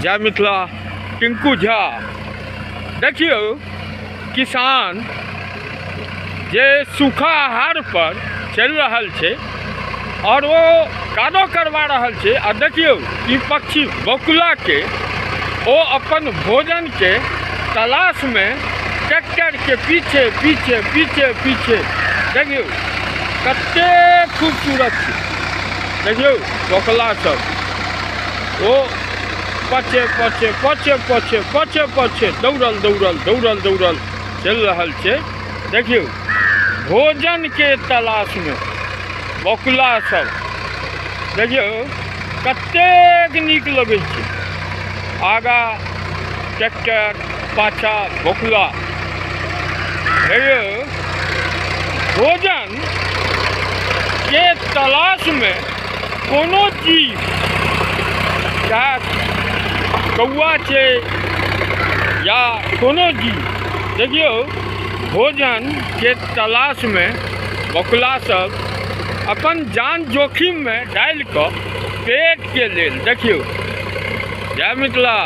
जय मिथिला टिंकू झा। देखियो किसान जे सूखा आहार पर चल रहा है और वो कादो करवा रहा है। आ देखियो कि पक्षी बकुला के वो अपन भोजन के तलाश में ट्रैक्टर के पीछे पीछे पीछे पीछे देखियो कते खूबसूरत है। देखियो बकुला सब वो पछे पछे पछे पछे पछे पछे दौड़ल दौड़ल दौड़ल दौड़ल चल रहा है। देखियो भोजन के तलाश में बकुला सब देखियो कतेक नीक लगे छै। आगा ट्रैक्टर पाछा बकुला। देखियो भोजन के तलाश में कोनो चीज चाहे कौआ छै या कोनो चीज देखियो भोजन के तलाश में बकुला सब अपन जान जोखिम में डाल कर पेट के लेल देखियो। जय मिथिला।